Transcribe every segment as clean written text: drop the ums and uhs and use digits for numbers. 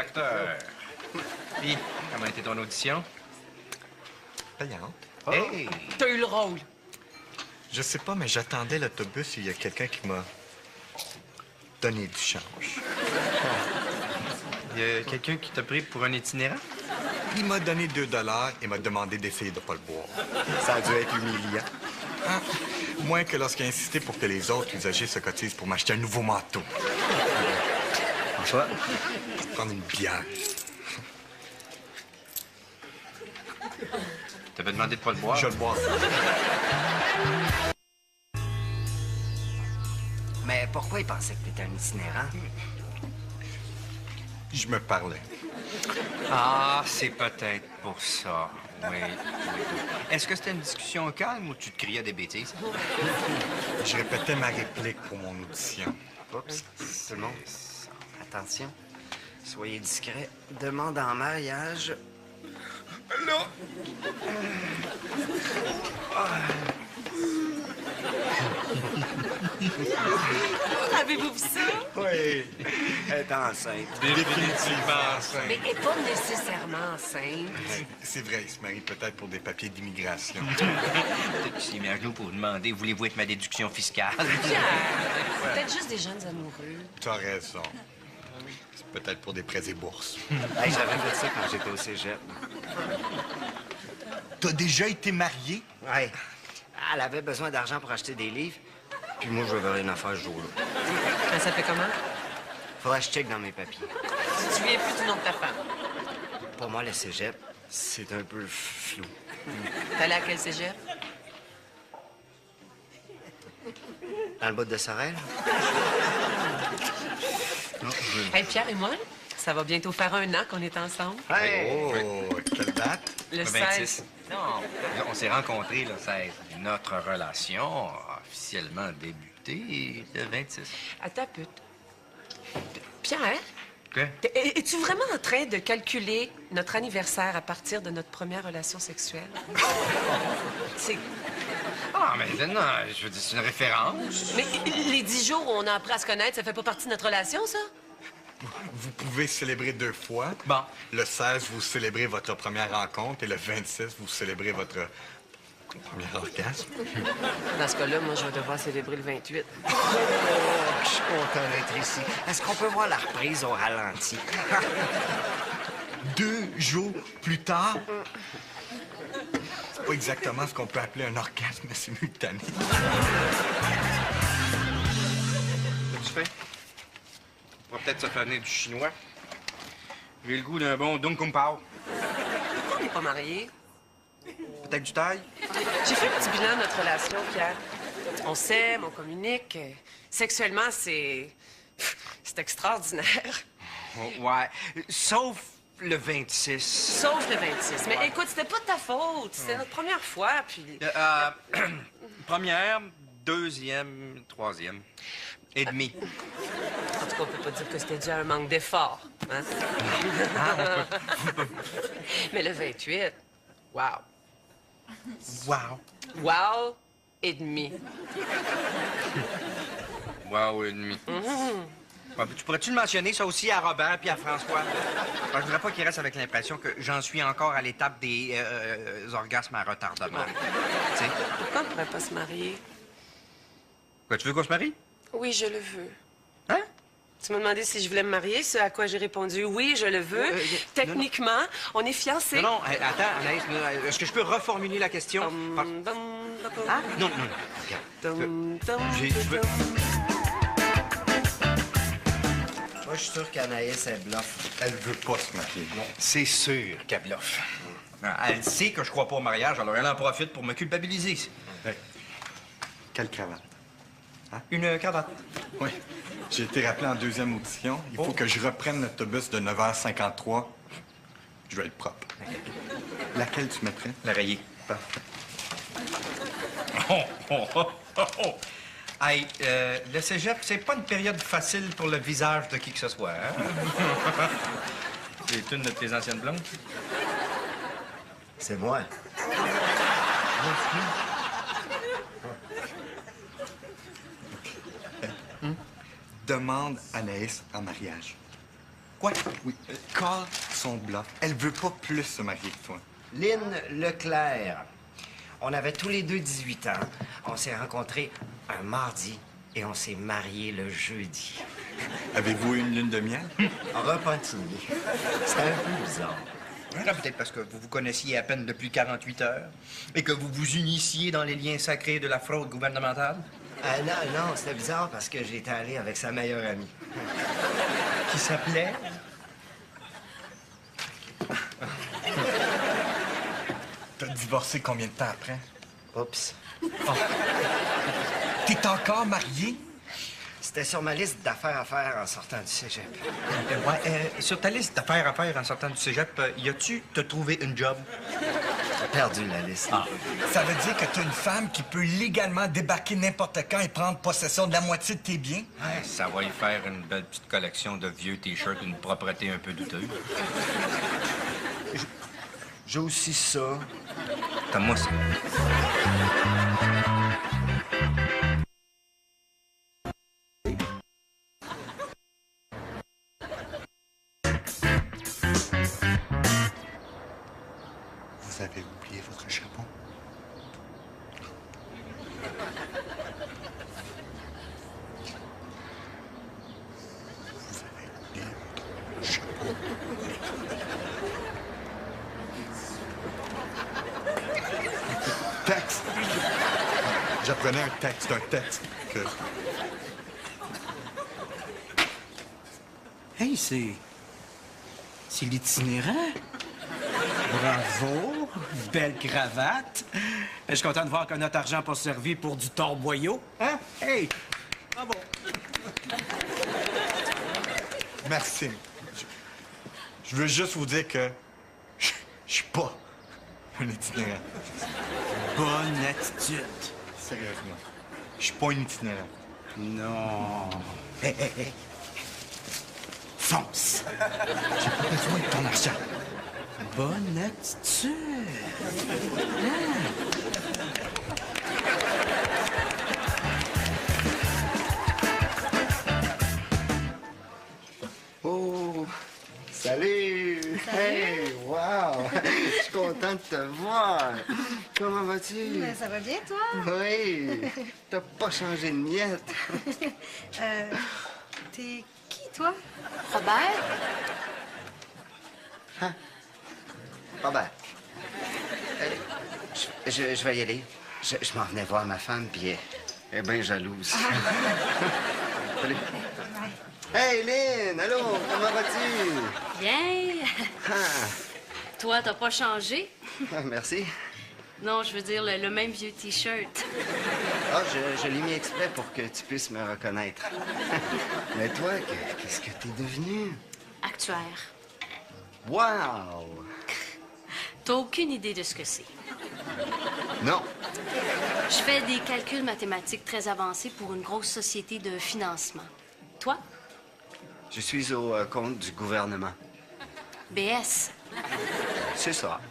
acteur. Puis, comment était ton audition? Payante. Oh. Hey! T'as eu le rôle. Je sais pas, mais j'attendais l'autobus et il y a quelqu'un qui m'a donné du change. Il y a quelqu'un qui t'a pris pour un itinérant? Il m'a donné 2 $ et m'a demandé d'essayer de pas le boire. Ça a dû être humiliant. Hein? Moins que lorsqu'il a insisté pour que les autres usagers se cotisent pour m'acheter un nouveau manteau. Quoi? Pour prendre une bière. T'avais demandé de pas le boire? Je le bois. Mais pourquoi il pensait que t'étais un itinérant? Je me parlais. Ah, c'est peut-être pour ça. Oui. Est-ce que c'était une discussion calme ou tu te criais des bêtises? Je répétais ma réplique pour mon audition. Oups, tout le monde. Attention. Soyez discret. Demande en mariage. Là! Avez-vous vu ça? Oui. Elle est enceinte. Définitivement enceinte. Mais elle n'est pas nécessairement enceinte. C'est vrai, il se marie peut-être pour des papiers d'immigration. Peut-être qu'il s'est mis à genoux pour demander voulez-vous être ma déduction fiscale? Pierre, peut-être juste des jeunes amoureux. Tu as raison. C'est peut-être pour des prêts et bourses. Hey, j'avais fait ça quand j'étais au cégep. T'as déjà été marié? Ouais. Elle avait besoin d'argent pour acheter des livres. Puis moi, je veux rien à faire ce jour-là. Ça s'appelait comment? Faudrait que je check dans mes papiers. Tu te souviens plus du nom de ta femme. Pour moi, le cégep, c'est un peu flou. T'allais à quel cégep? Dans le bout de Sorel? Hey, Pierre et moi, ça va bientôt faire 1 an qu'on est ensemble. Hey! Oh, quelle date? Le 26. 16. Non, on s'est rencontrés le 16. Notre relation a officiellement débuté le 26. Attends un peu. Pierre, Quoi? es-tu vraiment en train de calculer notre anniversaire à partir de notre première relation sexuelle? C'est... Ah, mais non, je veux dire, c'est une référence. Mais les 10 jours où on a appris à se connaître, ça fait pas partie de notre relation, ça? Vous pouvez célébrer 2 fois. Bon. Le 16, vous célébrez votre première rencontre et le 26, vous célébrez votre premier orgasme. Dans ce cas-là, moi, je vais devoir célébrer le 28. Oh, je suis content d'être ici. Est-ce qu'on peut voir la reprise au ralenti? 2 jours plus tard, c'est pas exactement ce qu'on peut appeler un orgasme simultané. Qu'est-ce que tu fais? On va peut-être se faire venir du chinois. J'ai le goût d'un bon Dong Kung Pao. Pourquoi on n'est pas mariés? Peut-être du taille? J'ai fait un petit bilan de notre relation, Pierre. On s'aime, on communique. Sexuellement, c'est extraordinaire. Oh, ouais. Sauf le 26. Sauf le 26. Mais écoute, c'était pas de ta faute. C'était notre première fois, puis... Première, deuxième, troisième. Et demi. En tout cas, on peut pas dire que c'était dû à un manque d'effort. Hein? Mais le 28, wow. Wow. Wow et demi. Wow et demi. Ouais, tu pourrais-tu le mentionner, ça aussi, à Robert puis à François? Je voudrais pas qu'il reste avec l'impression que j'en suis encore à l'étape des orgasmes à retardement. Tu sais? Pourquoi on pourrait pas se marier? Quoi, tu veux qu'on se marie? Oui, je le veux. Hein? Tu m'as demandé si je voulais me marier, ce à quoi j'ai répondu oui, je le veux. Techniquement, on est fiancés. Non, attends, Anaïs, est-ce que je peux reformuler la question? Ah? Non, regarde. Je veux... Moi, je suis sûr qu'Anaïs, elle bluffe. Elle veut pas se marier. C'est sûr qu'elle bluffe. Elle sait que je crois pas au mariage, alors elle en profite pour me culpabiliser. Hey, quelle cravate? Une cravate. Oui. J'ai été rappelé en 2e audition. Il faut que je reprenne l'autobus de 9h53. Je vais être propre. Laquelle tu mettrais? La rayée. Parfait. Hey, le cégep, c'est pas une période facile pour le visage de qui que ce soit, hein? C'est une de tes anciennes blondes? C'est moi. Demande Anaïs en mariage. Quoi? Oui. Call son bluff. Elle veut pas plus se marier que toi. Lynn Leclerc. On avait tous les deux 18 ans. On s'est rencontrés un mardi et on s'est mariés le jeudi. Avez-vous eu une lune de miel? En Repentigny. C'était un peu bizarre. Ah, peut-être parce que vous vous connaissiez à peine depuis 48 heures et que vous vous unissiez dans les liens sacrés de la fraude gouvernementale. Non, c'était bizarre parce que j'étais allé avec sa meilleure amie. Qui s'appelait? T'as divorcé combien de temps après? Oups. T'es encore marié? C'était sur ma liste d'affaires à faire en sortant du cégep. Sur ta liste d'affaires à faire en sortant du cégep, y a-tu te trouvé une job? J'ai perdu la liste. Ça veut dire que t'as une femme qui peut légalement débarquer n'importe quand et prendre possession de la moitié de tes biens? Ouais, ça va y faire une belle petite collection de vieux T-shirts d'une propreté un peu douteuse. J'ai aussi ça. T'as moi ça. Vous avez oublié votre chapeau? Vous avez oublié votre chapeau? Texte! J'apprenais un texte que... Hey, c'est l'itinérant. Bravo. Belle cravate. Je suis content de voir que notre argent n'a pas servi pour du torboyau. Hein? Hey! Bravo. Merci. Je veux juste vous dire que je suis pas un itinérant. Bonne attitude. Sérieusement. Je suis pas un itinérant. Non. Hey. Fonce. J'ai pas besoin de ton argent. Bonne attitude. Oh! Salut! Hey! Wow! Je suis content de te voir. Comment vas-tu? Mais ça va bien, toi? Oui! T'as pas changé de miette. T'es qui, toi? Robert? Robert. Je vais y aller. Je m'en venais voir ma femme, puis elle est bien jalouse. Salut. Hey, Lynn! Allô? Comment vas-tu? Bien. Ah, Toi, t'as pas changé? merci. Non, je veux dire le même vieux T-shirt. Ah, je l'ai mis exprès pour que tu puisses me reconnaître. Mais toi, qu'est-ce que t'es devenu? Actuaire. Wow! T'as aucune idée de ce que c'est. Non. Je fais des calculs mathématiques très avancés pour une grosse société de financement. Toi? Je suis au compte du gouvernement. BS. C'est ça.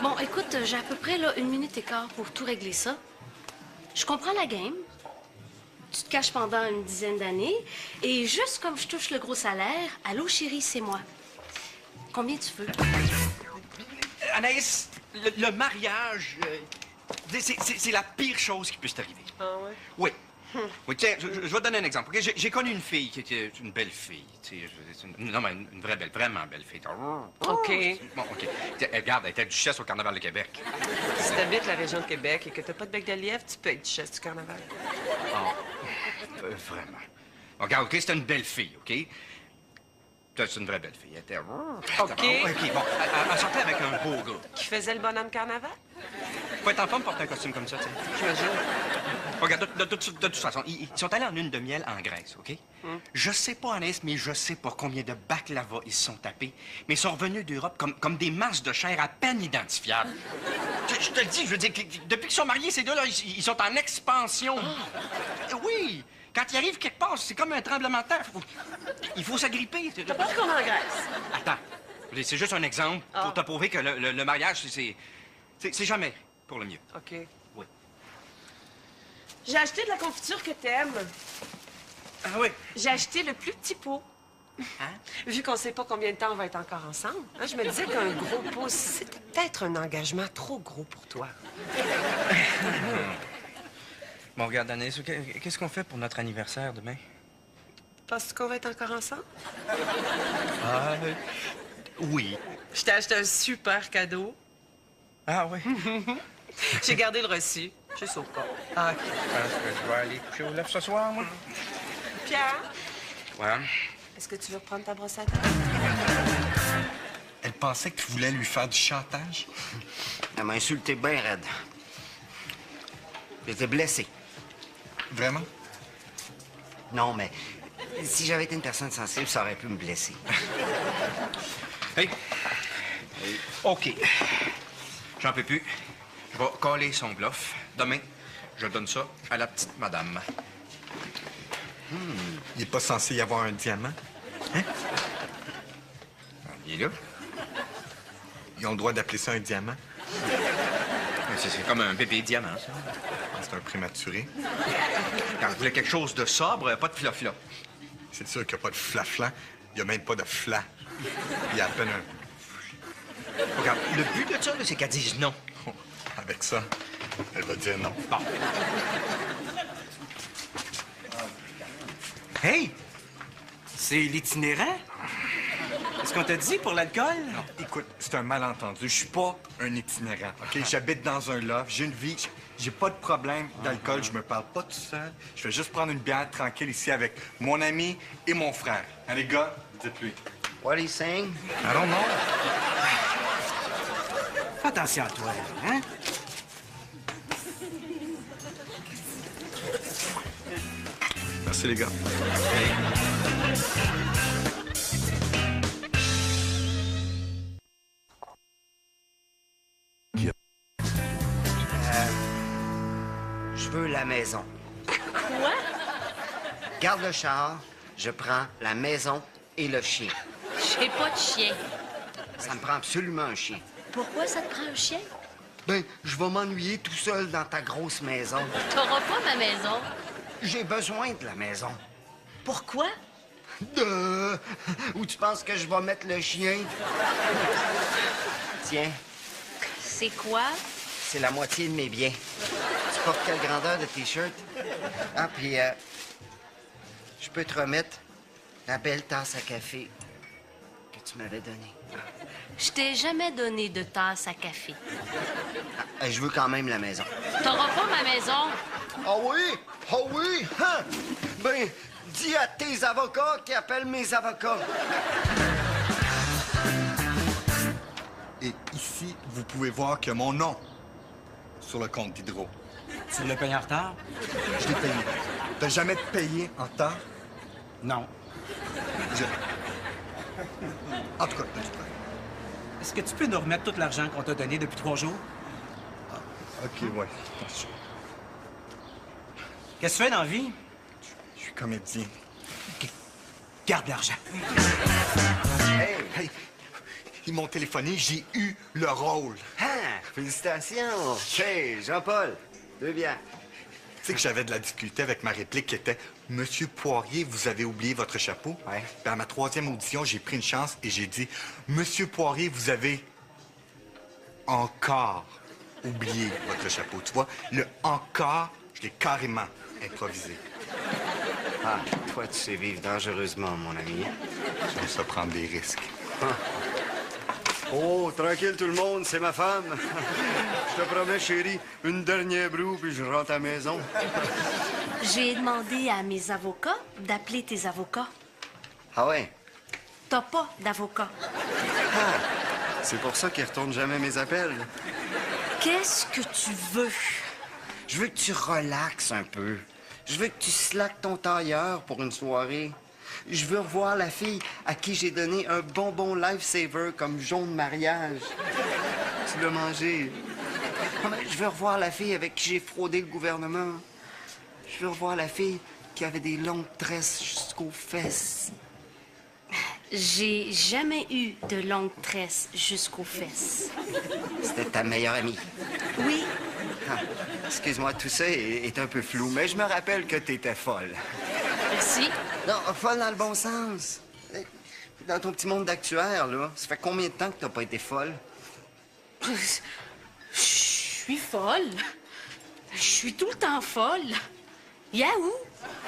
Bon, écoute, j'ai à peu près là, 1 minute et quart pour tout régler ça. Je comprends la game. Tu te caches pendant une dizaine d'années. Et juste comme je touche le gros salaire, allô chérie, c'est moi. Combien tu veux? Anaïs, le mariage, c'est la pire chose qui puisse t'arriver. Ah ouais? Oui. Oui, tiens, je vais te donner un exemple. OK? J'ai connu une fille qui était une belle fille. Tu sais, non, mais une vraie belle, vraiment belle fille. OK. Bon, OK. Tiens, regarde, elle était duchesse au Carnaval de Québec. Si t'habites la région de Québec et que t'as pas de bec de lièvre, tu peux être duchesse du carnaval. Vraiment. Bon, regarde, OK, c'était une belle fille, OK? C'est une vraie belle fille. Elle était... OK. OK, bon, elle sortait avec un beau gars. Qui faisait le bonhomme carnaval? Faut être en forme pour porter un costume comme ça, tu sais. J'imagine. Regarde, de toute façon, ils sont allés en lune de miel en Grèce, OK? Je sais pas, Anaïs, mais je sais pas combien de baklava ils se sont tapés, mais ils sont revenus d'Europe comme des masses de chair à peine identifiables. Je te le dis, je veux dire, depuis qu'ils sont mariés, ces deux-là, ils sont en expansion. Oui! Quand ils arrivent quelque part, c'est comme un tremblement de terre. Il faut s'agripper. T'as pas dit qu'on est en Grèce? Attends, c'est juste un exemple pour te prouver que le mariage, c'est jamais pour le mieux. OK. Oui. J'ai acheté de la confiture que t'aimes. Ah oui? J'ai acheté le plus petit pot. Vu qu'on sait pas combien de temps on va être encore ensemble, hein, je me disais qu'un gros pouce, c'était peut-être un engagement trop gros pour toi. Bon, regarde, Anaïs, qu'est-ce qu'on fait pour notre anniversaire demain? Penses-tu qu'on va être encore ensemble? Ah, oui. Je t'ai acheté un super cadeau. Ah, oui. J'ai gardé le reçu. Je sais pas. Ah, OK. Je pense que je vais aller coucher au lèvres ce soir, moi. Pierre, Ouais. est-ce que tu veux prendre ta brosse à dents? Elle pensait que tu voulais lui faire du chantage. Elle m'a insulté bien raide. J'étais blessé. Vraiment? Non, mais si j'avais été une personne sensible, ça aurait pu me blesser. Hey. OK. J'en peux plus. Je vais coller son bluff. Demain, je donne ça à la petite madame. Il n'est pas censé y avoir un diamant. Il est là. Ils ont le droit d'appeler ça un diamant. C'est comme un bébé diamant, ça. C'est un prématuré. Quand je voulais quelque chose de sobre, pas de fla-fla. C'est sûr qu'il n'y a pas de flaflan. Il n'y a même pas de fla. Il y a à peine un... Regarde, le but de ça, là, c'est qu'elle dise non. Avec ça, elle va dire non. Bon. Hey! C'est l'itinérant? Est-ce qu'on t'a dit pour l'alcool? Non, écoute, c'est un malentendu. Je suis pas un itinérant, OK? J'habite dans un loft, j'ai une vie, j'ai pas de problème d'alcool, je me parle pas tout seul. Je vais juste prendre une bière tranquille ici avec mon ami et mon frère. Hein, les gars, dites-lui. What are you saying? I don't know. Fais attention à toi, hein? Merci, les gars. Je veux la maison. Quoi? Garde le char, je prends la maison et le chien. J'ai pas de chien. Ça me prend absolument un chien. Pourquoi ça te prend un chien? Ben, je vais m'ennuyer tout seul dans ta grosse maison. T'auras pas ma maison. J'ai besoin de la maison. Pourquoi? Où tu penses que je vais mettre le chien? Tiens, C'est quoi? c'est la moitié de mes biens. Tu portes quelle grandeur de T-shirt? Ah, puis, je peux te remettre la belle tasse à café que tu m'avais donnée. Je t'ai jamais donné de tasse à café. Je veux quand même la maison. T'auras pas ma maison. Ah oui? Ah oui? Hein? Ben, dis à tes avocats qui appellent mes avocats. Et ici, vous pouvez voir que mon nom sur le compte d'Hydro. Tu l'as payé en retard? Je l'ai payé. T'as jamais payé en temps? Non. En tout cas, Est-ce que tu peux nous remettre tout l'argent qu'on t'a donné depuis 3 jours? OK, ouais. Qu'est-ce que tu fais dans la vie? Je suis comédien. Garde l'argent. Hey, ils m'ont téléphoné, j'ai eu le rôle. Ah, félicitations. Hey, Jean-Paul, deux bières. Tu sais que j'avais de la difficulté avec ma réplique qui était « Monsieur Poirier, vous avez oublié votre chapeau? » Ouais. Puis à ma 3e audition, j'ai pris une chance et j'ai dit « Monsieur Poirier, vous avez encore oublié votre chapeau. » Tu vois, le « encore », je l'ai carrément improvisé. Ah, toi, tu sais vivre dangereusement, mon ami. J'aime ça prendre des risques. Oh, tranquille tout le monde, c'est ma femme. Je te promets, chérie, une dernière broue, puis je rentre à la maison. J'ai demandé à mes avocats d'appeler tes avocats. Ah ouais? T'as pas d'avocat. C'est pour ça qu'ils retournent jamais mes appels. Qu'est-ce que tu veux? Je veux que tu relaxes un peu. Je veux que tu slackes ton tailleur pour une soirée. Je veux revoir la fille à qui j'ai donné un bonbon lifesaver comme jaune de mariage. Tu l'as mangé. Je veux revoir la fille avec qui j'ai fraudé le gouvernement. Je veux revoir la fille qui avait des longues tresses jusqu'aux fesses. J'ai jamais eu de longues tresses jusqu'aux fesses. C'était ta meilleure amie. Oui, Ah, excuse-moi, tout ça est un peu flou, mais je me rappelle que t'étais folle. merci. Non, folle dans le bon sens. Dans ton petit monde d'actuaire, là, ça fait combien de temps que t'as pas été folle? Je suis folle. Je suis tout le temps folle. Yahoo!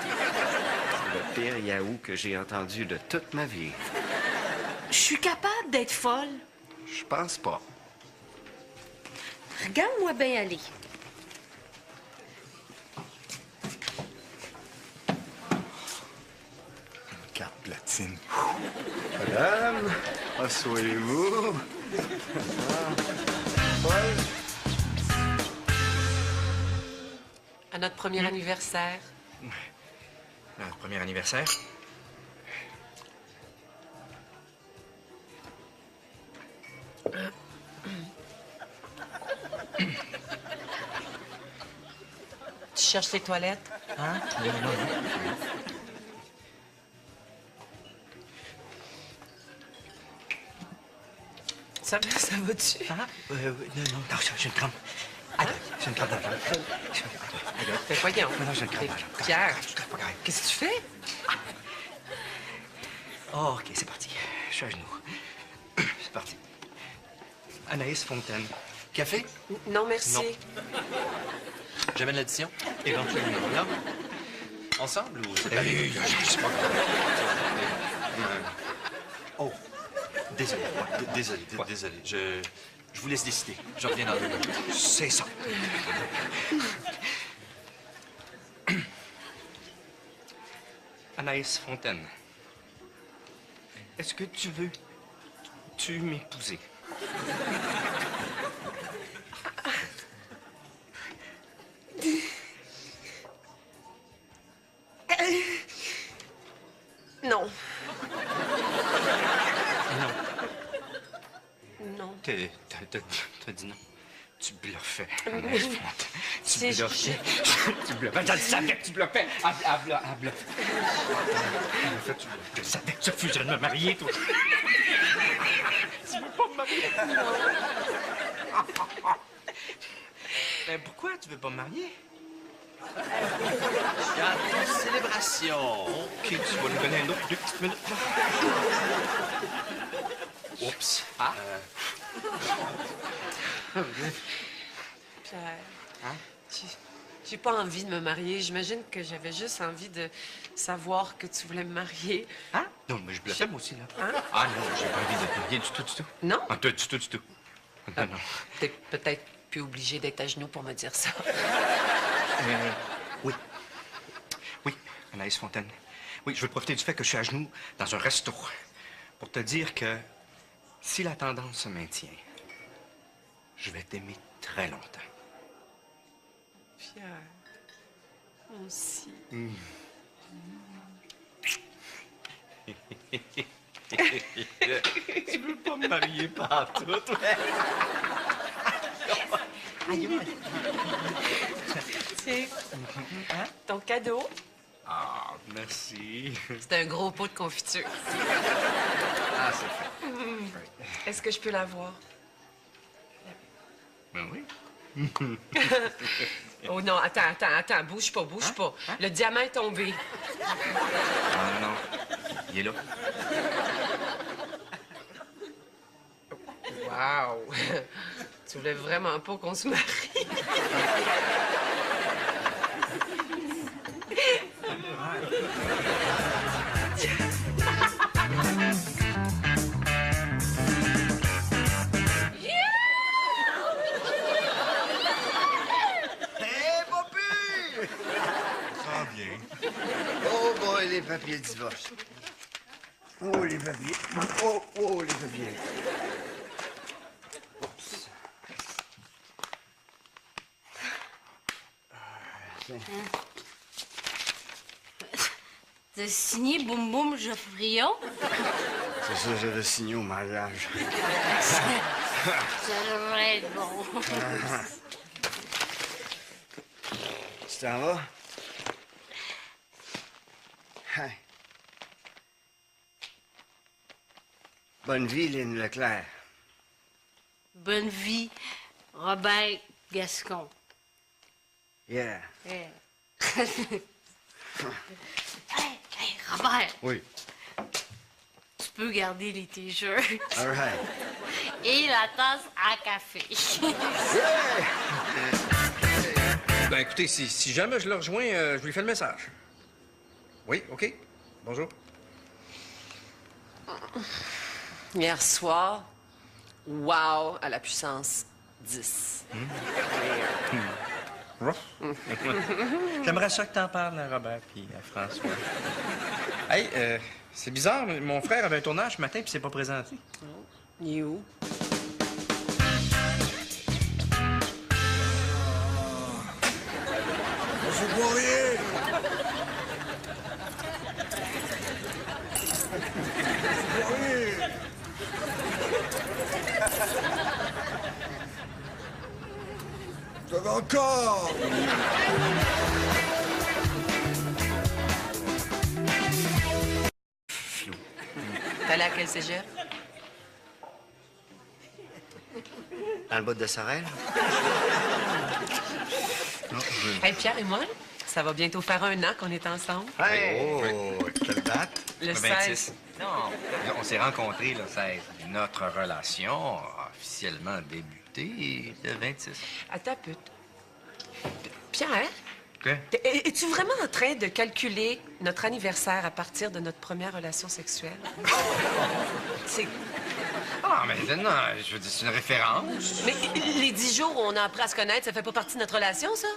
C'est le pire yaou que j'ai entendu de toute ma vie. Je suis capable d'être folle. Je pense pas. Regarde-moi bien aller. Carte platine. Madame, asseyez-vous. À notre premier anniversaire. Notre premier anniversaire. Tu cherches les toilettes? Hein? Ça va-tu? Non, j'ai une crampe. Aïe, j'ai une crampe dans la jambe. Ben voyons. Non, j'ai une crampe dans la jambe. Pierre, Pas grave. qu'est-ce que tu fais? Oh, OK, c'est parti. Je suis à genoux. C'est parti. Anaïs Fontaine. Café? Non, merci. Non. J'amène l'addition. Éventuellement. Non. Ensemble ou c'est Je sais pas. Oh. Désolé. Désolé. Je vous laisse décider. Je reviens dans 2 minutes. C'est ça. Anaïs Fontaine. Est-ce que tu veux m'épouser? Non. Non. Non. T'as dit non. Tu bluffais. Anaïs Fontaine. Tu C'est- bluffais. Tu bluffais. Je le savais que tu bluffais. Elle bluffe. En fait, tu bluffes. Je savais que tu refusais de me marier, toi. Tu veux pas me marier? Ben, pourquoi tu veux pas me marier? Regarde, célébration. OK, tu vas nous donner un autre 2 petites minutes. Oups. Pierre. Hein? J'ai pas envie de me marier. J'imagine que j'avais juste envie de savoir que tu voulais me marier. Hein? Non, mais je bluffais, moi aussi, là. Hein? Ah non, j'ai pas envie de te marier du tout. Non? Ah, du tout. Non, non. T'es peut-être plus obligé d'être à genoux pour me dire ça. Oui. Oui, Anaïs Fontaine. Oui, je veux profiter du fait que je suis à genoux dans un resto pour te dire que si la tendance se maintient, je vais t'aimer très longtemps. Pierre. Moi aussi. Tu veux pas me marier partout, Tiens. Ton cadeau, Ah, merci. c'est un gros pot de confiture. Ah, c'est fait. Est-ce que je peux l'avoir? Ben oui. Oh non, attends. Bouge pas. Le diamant est tombé. Non. Il est là. Wow! Tu voulais vraiment pas qu'on se marie? Hé, Poppy! Ça vient. Oh, boy, les papiers de divorce. Oh, les papiers. Oh, les papiers. Oups. T'as signé Boum Boum Geoffrion? C'est ça, j'avais signé au mariage. Ça devrait être bon. Tu t'en vas? Hey. Bonne vie, Lynn Leclerc. Bonne vie, Robert Gascon. Yeah. Hey, Robert, Oui. tu peux garder les t-shirts. All right. Et la tasse à café. Ben écoutez, si jamais je le rejoins, je lui fais le message. Oui, OK. Bonjour. Hier soir, wow, à la puissance 10. J'aimerais ça que t'en parles à Robert puis à François. Hey, c'est bizarre, mais mon frère avait un tournage ce matin puis s'est pas présenté. Il est où? Je vois rien! Ça va encore! T'allais à quel cégep? Dans le bout de Sorel? Hey, Pierre et moi, ça va bientôt faire 1 an qu'on est ensemble. Oh, quelle date? Le 26. 16. Non, on s'est rencontrés le 16. Notre relation a officiellement débuté le 26. Attends un peu. Pierre, Quoi? es-tu vraiment en train de calculer notre anniversaire à partir de notre première relation sexuelle? C'est... Ah, mais non, je veux dire, c'est une référence. Mais les 10 jours où on a appris à se connaître, ça fait pas partie de notre relation, ça?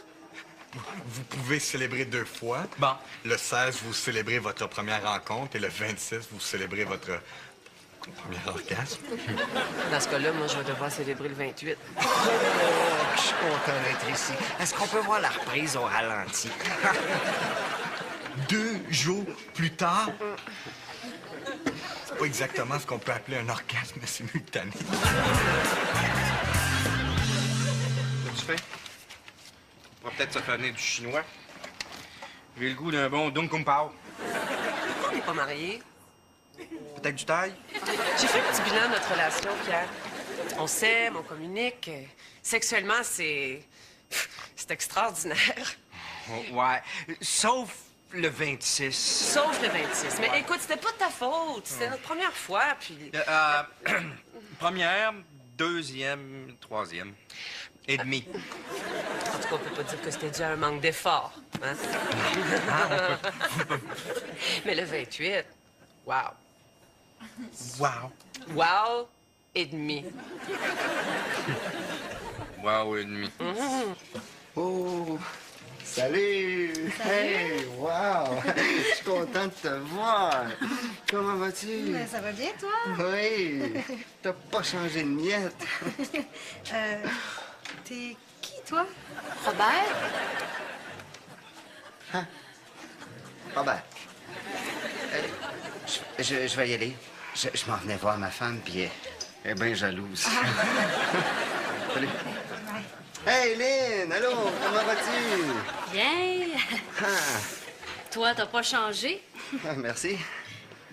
Vous pouvez célébrer 2 fois. Bon. Le 16, vous célébrez votre première rencontre et le 26, vous célébrez votre premier orgasme. Dans ce cas-là, moi, je vais devoir célébrer le 28. Oh, je suis content d'être ici. Est-ce qu'on peut voir la reprise au ralenti? 2 jours plus tard. C'est pas exactement ce qu'on peut appeler un orgasme simultané. Qu'est-ce que tu fais? On va peut-être se faire venir du chinois. J'ai le goût d'un bon Dung Kung Pao. Pourquoi on n'est pas mariés? Peut-être du taille? J'ai fait un petit bilan de notre relation, Pierre. On s'aime, on communique. Sexuellement, c'est extraordinaire. Ouais. Sauf le 26. Sauf le 26. Mais écoute, c'était pas de ta faute. C'était notre première fois, puis... Première, deuxième, troisième. Et demi. En tout cas, on peut pas dire que c'était dû à un manque d'effort. Hein? Mais le 28, wow. Wow. Wow et demi. Wow et demi. Oh, salut! Hey, wow! Je suis content de te voir. Comment vas-tu? Ben, ça va bien, toi? Oui, t'as pas changé de miette. T'es qui, toi? Robert? Robert, je vais y aller. Je m'en venais voir ma femme, puis elle est bien jalouse. Salut. Hey, Lynn! Allô? Comment vas-tu? Bien. Ah, Toi, t'as pas changé? merci.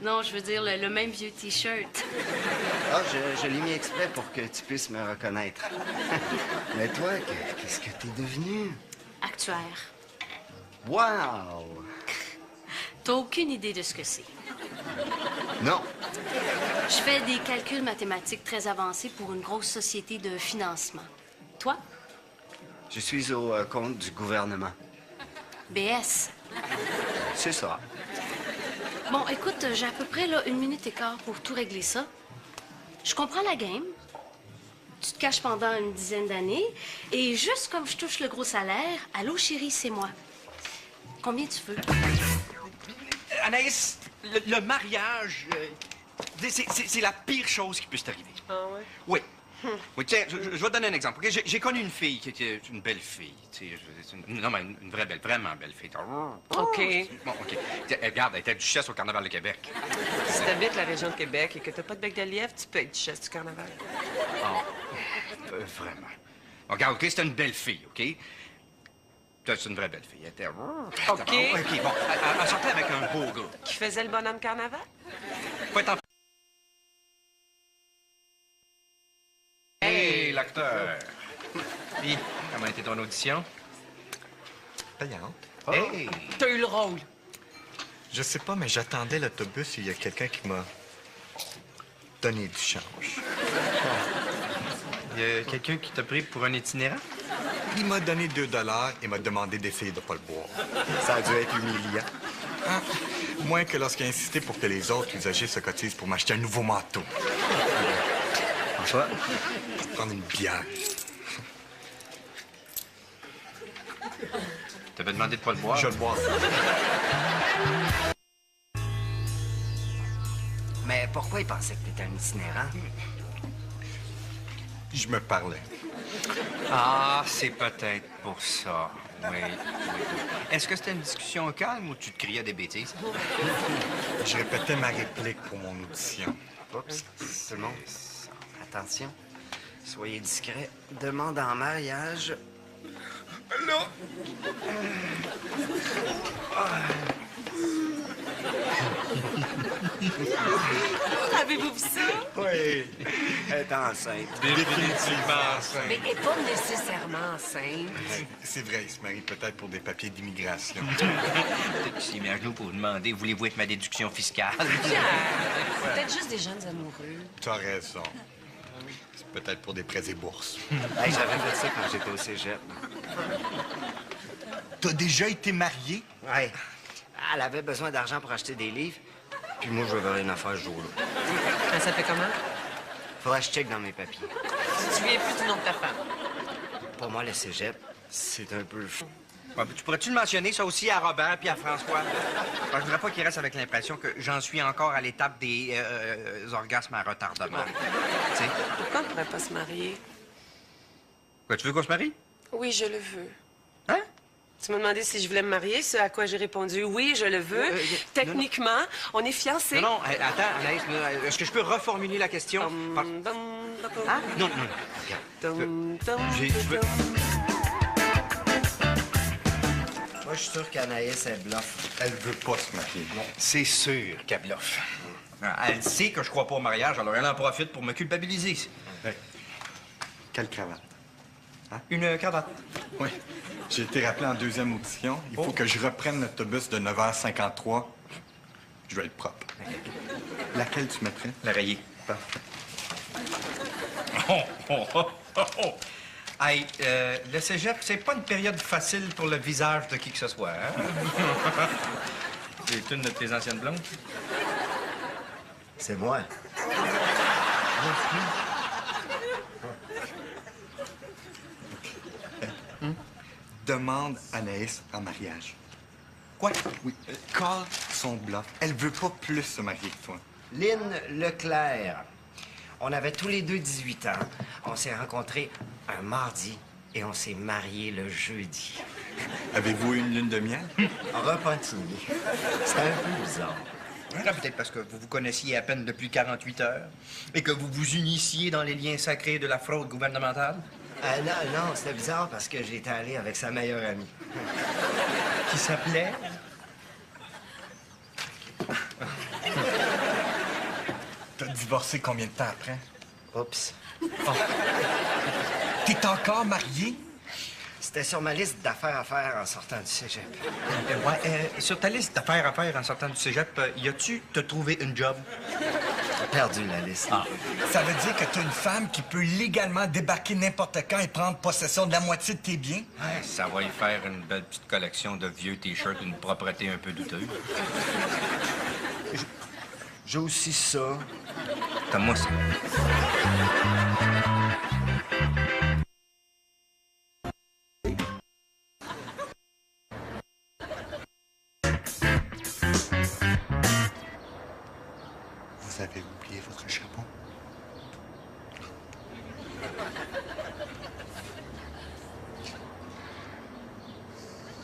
Non, je veux dire le même vieux T-shirt. Ah, je l'ai mis exprès pour que tu puisses me reconnaître. Mais toi, qu'est-ce que t'es devenu? Actuaire. Wow! T'as aucune idée de ce que c'est. Non. Je fais des calculs mathématiques très avancés pour une grosse société de financement. Toi? Je suis au compte du gouvernement. BS. C'est ça. Bon, écoute, j'ai à peu près là, 1 minute et quart pour tout régler ça. Je comprends la game. Tu te caches pendant une dizaine d'années. Et juste comme je touche le gros salaire, allô chérie, c'est moi. Combien tu veux? Anaïs, le mariage, c'est la pire chose qui puisse t'arriver. Ah ouais? Oui. Oui, tiens, je vais te donner un exemple. OK? J'ai connu une fille qui était une belle fille. Tu sais, non, mais une vraie belle, vraiment belle fille. OK. Bon, OK. Tiens, regarde, elle était duchesse au Carnaval de Québec. Si t'habites la région de Québec et que t'as pas de bec de lièvre, tu peux être duchesse du carnaval. Vraiment. Regarde, OK, c'était une belle fille, OK? C'est une vraie belle fille. Elle était... OK. OK, bon. Elle sortait avec un beau gars. Qui faisait le bonhomme carnaval? Faut être en... Hey, l'acteur! Puis, comment a été ton audition? Payante. Hey! T'as eu le rôle. Je sais pas, mais j'attendais l'autobus et il y a quelqu'un qui m'a donner du change. Il y a quelqu'un qui t'a pris pour un itinérant? Il m'a donné 2 et m'a demandé d'essayer de pas le boire. Ça a dû être humiliant. Ah, moins que lorsqu'il a insisté pour que les autres usagers se cotisent pour m'acheter un nouveau manteau. François? Pour prendre une bière. T'avais demandé de pas le boire? Je vais le boire. Mais pourquoi il pensait que t'étais un itinérant? Je me parlais. Ah, c'est peut-être pour ça. Oui. Est-ce que c'était une discussion au calme ou tu te criais des bêtises? Je répétais ma réplique pour mon audition. Oups, tout le monde. Attention. Soyez discret. Demande en mariage. Là! Avez-vous vu ça? Oui. Elle est enceinte. Définitivement enceinte. Mais elle n'est pas nécessairement enceinte. C'est vrai, il se marie peut-être pour des papiers d'immigration. Peut-être qu'il s'est mis à genoux pour vous demander voulez-vous être ma déduction fiscale? C'est peut-être juste des jeunes amoureux. Tu as raison. C'est peut-être pour des prêts et bourses. Hey, j'avais fait ça quand j'étais au cégep. T'as déjà été marié? Ouais. Elle avait besoin d'argent pour acheter des livres. Puis moi, je vais vers une affaire ce jour-là. Ça fait comment? Faudra que je check dans mes papiers. Tu te souviens plus du nom de ta femme? Pour moi, le cégep, c'est un peu fou. Ouais, tu pourrais-tu le mentionner, ça aussi, à Robert puis à François? Je voudrais pas qu'il reste avec l'impression que j'en suis encore à l'étape des orgasmes à retardement. Tu sais? Pourquoi on ne pourrait pas se marier? Quoi, tu veux qu'on se marie? Oui, je le veux. Hein? Tu m'as demandé si je voulais me marier, ce à quoi j'ai répondu oui, je le veux. Techniquement, on est fiancés. Non, attends, Anaïs, est-ce que je peux reformuler la question? Ah? Non, regarde. Je veux... Moi, je suis sûr qu'Anaïs, elle bluffe. Elle veut pas se marier. C'est sûr qu'elle bluffe. Elle sait que je crois pas au mariage, alors elle en profite pour me culpabiliser. Hey. Quelle cravate? Une cravate. Oui. J'ai été rappelé en 2e audition. Il faut que je reprenne l'autobus de 9h53. Je vais être propre. Laquelle tu mettrais? La rayée. Parfait. Hey, le cégep, c'est pas une période facile pour le visage de qui que ce soit, hein? C'est une de tes anciennes blondes? C'est moi. Demande Anaïs en mariage. Quoi? Oui. Call son bluff. Elle veut pas plus se marier que toi. Lynn Leclerc. On avait tous les deux 18 ans. On s'est rencontrés un mardi et on s'est mariés le jeudi. Avez-vous eu une lune de miel? En Repentigny. C'était un peu bizarre. Ah, peut-être parce que vous vous connaissiez à peine depuis 48 heures et que vous vous unissiez dans les liens sacrés de la fraude gouvernementale. Non, c'était bizarre parce que j'étais allé avec sa meilleure amie. Qui s'appelait? T'as divorcé combien de temps après? Oups. T'es encore marié? C'était sur ma liste d'affaires à faire en sortant du cégep. Sur ta liste d'affaires à faire en sortant du cégep, y a-tu te trouvé une job? J'ai perdu la liste. Ça veut dire que t'as une femme qui peut légalement débarquer n'importe quand et prendre possession de la moitié de tes biens? Ouais, ça va y faire une belle petite collection de vieux T-shirts d'une propreté un peu douteuse. J'ai aussi ça. Comme moi, ça. Vous avez oublié votre chapeau?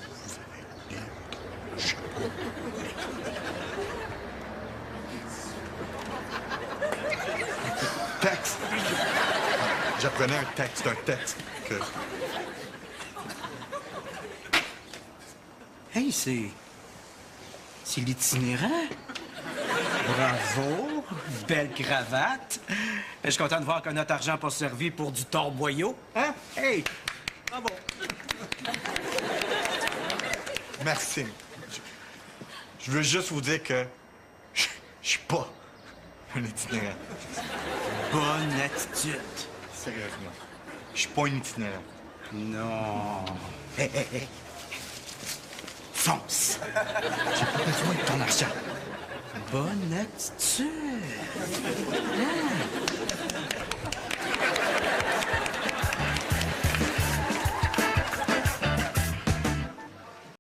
Vous avez oublié votre chapeau? Texte! J'apprenais un texte que... Hey, c'est l'itinérant. Bravo. Belle cravate. Je suis content de voir que notre argent n'a pas servi pour du torboyau. Hein? Hey! Bravo. Merci. Je veux juste vous dire que je suis pas Un itinérant. Bonne attitude. Sérieusement. Je suis pas un itinérant. Non. Hé, hé, hé. Fonce. J'ai pas besoin de ton argent. Bonne attitude. Hein?